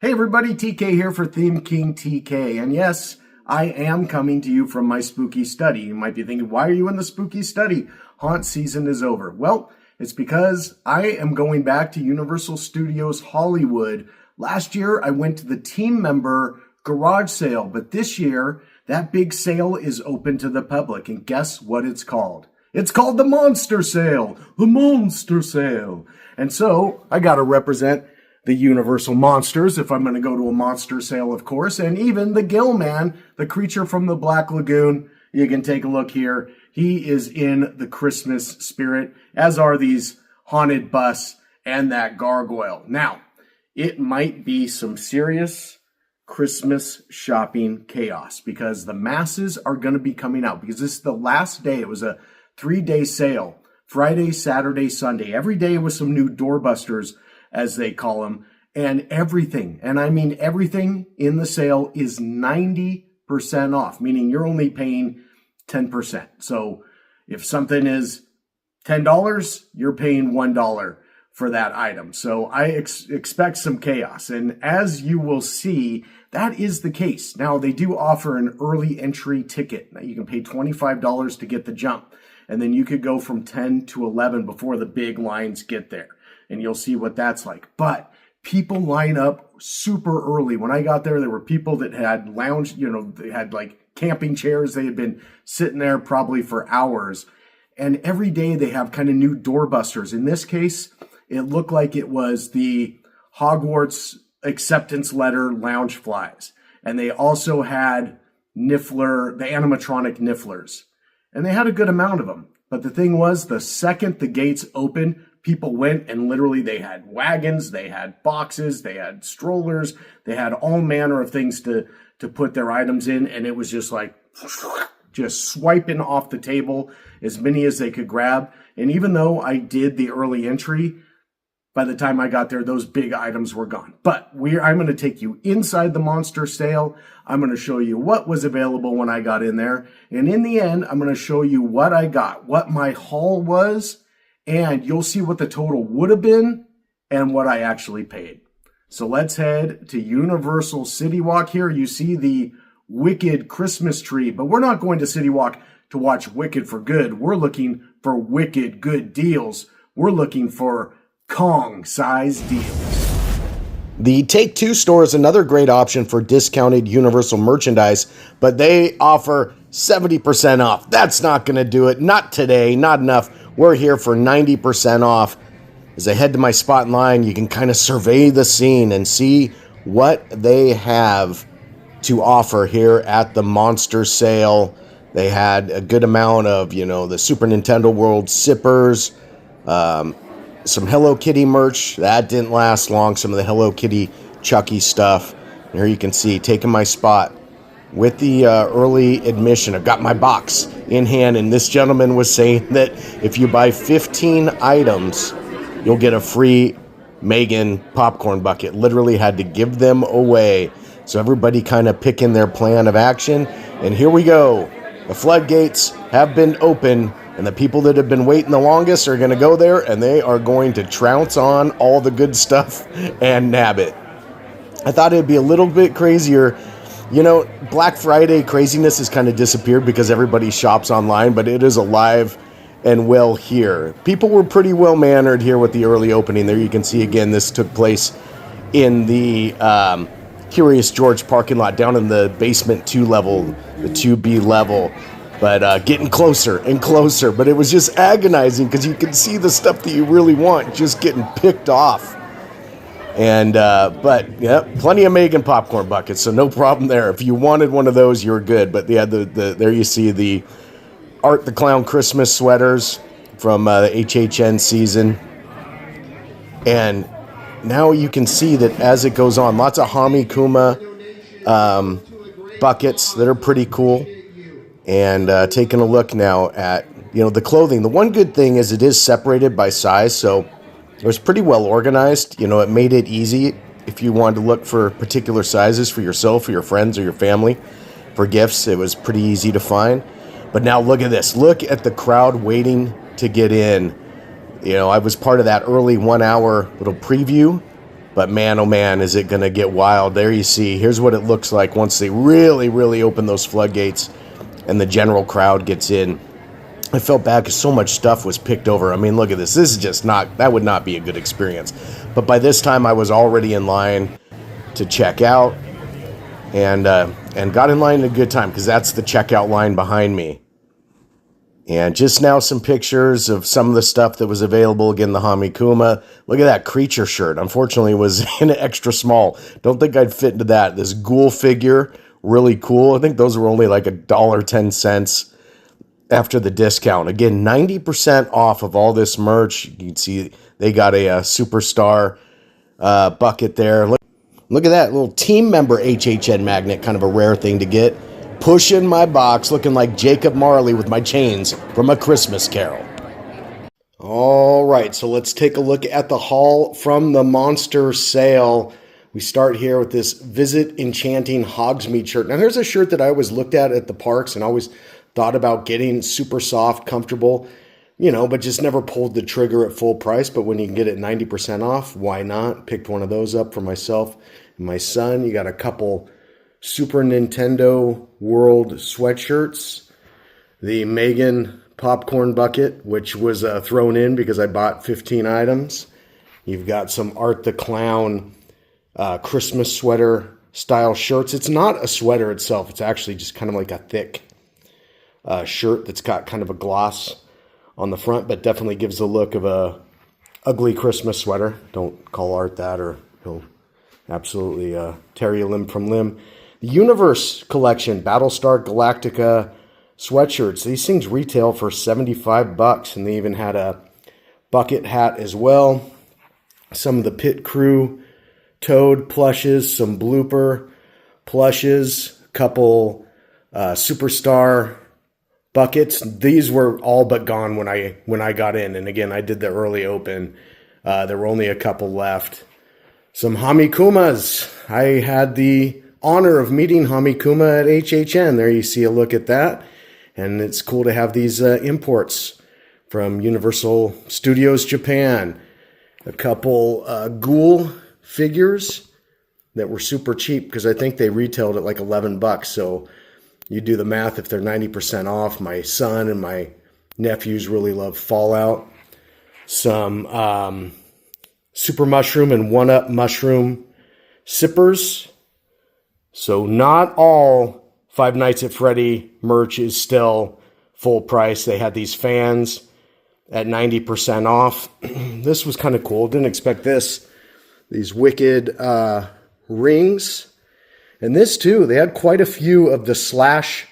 Hey everybody, TK here for Theme King TK. And yes, I am coming to you from my spooky study. You might be thinking, why are you in the spooky study? Haunt season is over. Well, it's because I am going back to Universal Studios Hollywood. Last year, I went to the team member garage sale, but this year, that big sale is open to the public. And guess what it's called? It's called the Monster Sale. The Monster Sale. And so, I got to represent the Universal Monsters, if I'm going to go to a monster sale, of course, and even the Gill Man, the creature from the Black Lagoon. You can take a look here. He is in the Christmas spirit, as are these haunted bus and that gargoyle. Now, it might be some serious Christmas shopping chaos because the masses are going to be coming out because this is the last day. It was a 3-day sale, Friday, Saturday, Sunday. Every day was some new doorbusters, as they call them, and everything, and I mean everything in the sale is 90% off, meaning you're only paying 10%. So if something is $10, you're paying $1 for that item. So I expect some chaos, and as you will see, that is the case. Now, they do offer an early entry ticket. Now, you can pay $25 to get the jump, and then you could go from 10 to 11 before the big lines get there. And you'll see what that's like. But people line up super early. When I got there, there were people that had lounge, they had like camping chairs. They had been sitting there probably for hours. And every day they have kind of new doorbusters. In this case, it looked like it was the Hogwarts acceptance letter lounge flies. And they also had Niffler, the animatronic Nifflers. And they had a good amount of them. But the thing was, the second the gates opened, people went and literally they had wagons, they had boxes, they had strollers, they had all manner of things to put their items in. And it was just like, just swiping off the table as many as they could grab. And even though I did the early entry, by the time I got there, those big items were gone. But I'm going to take you inside the monster sale. I'm going to show you what was available when I got in there. And in the end, I'm going to show you what I got, what my haul was, and you'll see what the total would have been and what I actually paid. So let's head to Universal City Walk. Here you see the Wicked Christmas tree, but we're not going to City Walk to watch Wicked for good. We're looking for wicked good deals. We're looking for Kong-size deals. The Take-Two store is another great option for discounted Universal merchandise, but they offer 70% off. That's not going to do it. Not today. Not enough. We're here for 90% off. As I head to my spot in line, you can kind of survey the scene and see what they have to offer here at the Monster Sale. They had a good amount of, the Super Nintendo World Zippers, some Hello Kitty merch. That didn't last long. Some of the Hello Kitty Chucky stuff. And here you can see, taking my spot with the early admission. I've got my box in hand, and this gentleman was saying that if you buy 15 items, you'll get a free Megan popcorn bucket. Literally had to give them away. So everybody kind of picking their plan of action. And here we go. The floodgates have been open, and the people that have been waiting the longest are going to go there, and they are going to trounce on all the good stuff and nab it. I thought it'd be a little bit crazier. Black Friday craziness has kind of disappeared because everybody shops online, but it is alive and well here. People were pretty well mannered here with the early opening. There you can see again, this took place in the Curious George parking lot down in the basement 2 level, the 2B level. But getting closer and closer. But it was just agonizing because you can see the stuff that you really want just getting picked off. And but yeah, plenty of Megan popcorn buckets, so no problem there. If you wanted one of those, you were good. But yeah, there you see the Art the Clown Christmas sweaters from the HHN season. And now you can see that as it goes on, lots of Hami Kuma buckets that are pretty cool. And taking a look now at, the clothing. The one good thing is it is separated by size, so it was pretty well organized. It made it easy if you wanted to look for particular sizes for yourself, or your friends, or your family for gifts. It was pretty easy to find. But now look at this. Look at the crowd waiting to get in. I was part of that early 1 hour little preview But man, oh man, is it going to get wild. There you see, here's what it looks like once they really, really open those floodgates and the general crowd gets in. I felt bad because so much stuff was picked over. I mean, look at this. This is just not, that would not be a good experience. But by this time, I was already in line to check out and got in line in a good time because that's the checkout line behind me. And just now some pictures of some of the stuff that was available. Again, the Hamikuma. Look at that creature shirt. Unfortunately, it was in an extra small. Don't think I'd fit into that. This ghoul figure, really cool. I think those were only like $1.10 after the discount. Again, 90% off of all this merch. You can see they got a superstar bucket there. Look at that little team member HHN magnet, kind of a rare thing to get. Pushing my box, looking like Jacob Marley with my chains from A Christmas Carol. All right, so let's take a look at the haul from the Monster Sale. We start here with this Visit Enchanting Hogsmeade shirt. Now, there's a shirt that I always looked at the parks and always thought about getting. Super soft, comfortable, you know, but just never pulled the trigger at full price. But when you can get it 90% off, why not? Picked one of those up for myself and my son. You got a couple Super Nintendo World sweatshirts, the Megan popcorn bucket, which was thrown in because I bought 15 items. You've got some Art the Clown Christmas sweater style shirts. It's not a sweater itself. It's actually just kind of like a thick shirt that's got kind of a gloss on the front, but definitely gives the look of a ugly Christmas sweater. Don't call Art that or he'll absolutely tear you limb from limb. The Universe Collection, Battlestar Galactica sweatshirts. These things retail for $75, and they even had a bucket hat as well. Some of the Pit Crew Toad plushes, some Blooper plushes, a couple Superstar buckets. These were all but gone when I got in, and again, I did the early open. There were only a couple left. Some Hamikumas. I had the honor of meeting Hamikuma at HHN. There you see a look at that. And it's cool to have these imports from Universal Studios Japan. A couple Ghoul figures that were super cheap because I think they retailed at like $11. So you do the math if they're 90% off. My son and my nephews really love Fallout. Some Super Mushroom and 1-Up Mushroom sippers. So not all Five Nights at Freddy merch is still full price. They had these fans at 90% off. This was kind of cool. Didn't expect this. These Wicked rings. And this too, they had quite a few of the Slash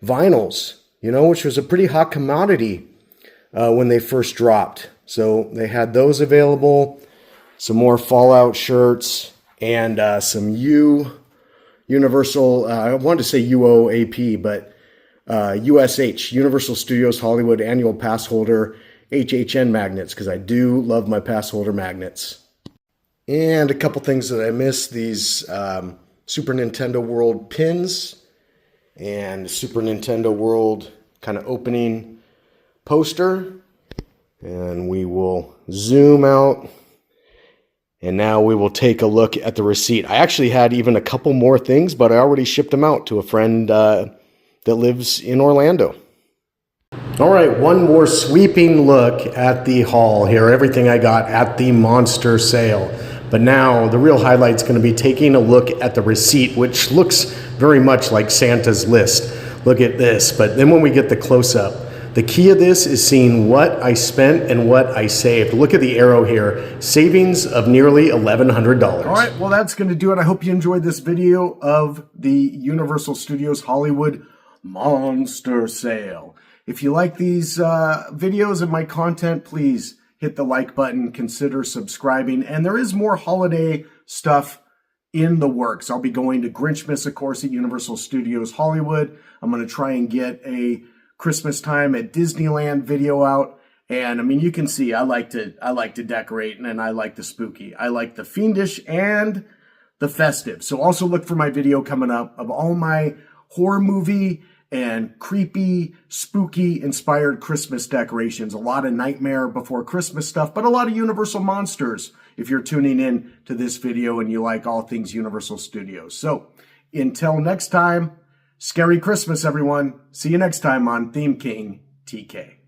vinyls, you know, which was a pretty hot commodity when they first dropped. So they had those available. Some more Fallout shirts and some Universal, I wanted to say UOAP, but USH, Universal Studios Hollywood Annual Pass Holder HHN magnets, because I do love my pass holder magnets. And a couple things that I missed, these Super Nintendo World pins and Super Nintendo World kind of opening poster. And we will zoom out. And now we will take a look at the receipt. I actually had even a couple more things, but I already shipped them out to a friend that lives in Orlando. All right, one more sweeping look at the haul here. Everything I got at the Monster Sale. But now the real highlight's going to be taking a look at the receipt, which looks very much like Santa's list. Look at this. But then when we get the close-up, the key of this is seeing what I spent and what I saved. Look at the arrow here. Savings of nearly $1,100. All right, well, that's going to do it. I hope you enjoyed this video of the Universal Studios Hollywood Monster Sale. If you like these videos and my content, please hit the like button, consider subscribing. And there is more holiday stuff in the works. I'll be going to Grinchmas, of course, at Universal Studios Hollywood. I'm going to try and get a Christmas time at Disneyland video out. And I mean, you can see I like to decorate, and I like the spooky. I like the fiendish and the festive. So also look for my video coming up of all my horror movie and creepy, spooky inspired Christmas decorations. A lot of Nightmare Before Christmas stuff, but a lot of Universal Monsters if you're tuning in to this video and you like all things Universal Studios. So until next time, Scary Christmas, everyone. See you next time on Theme King TK.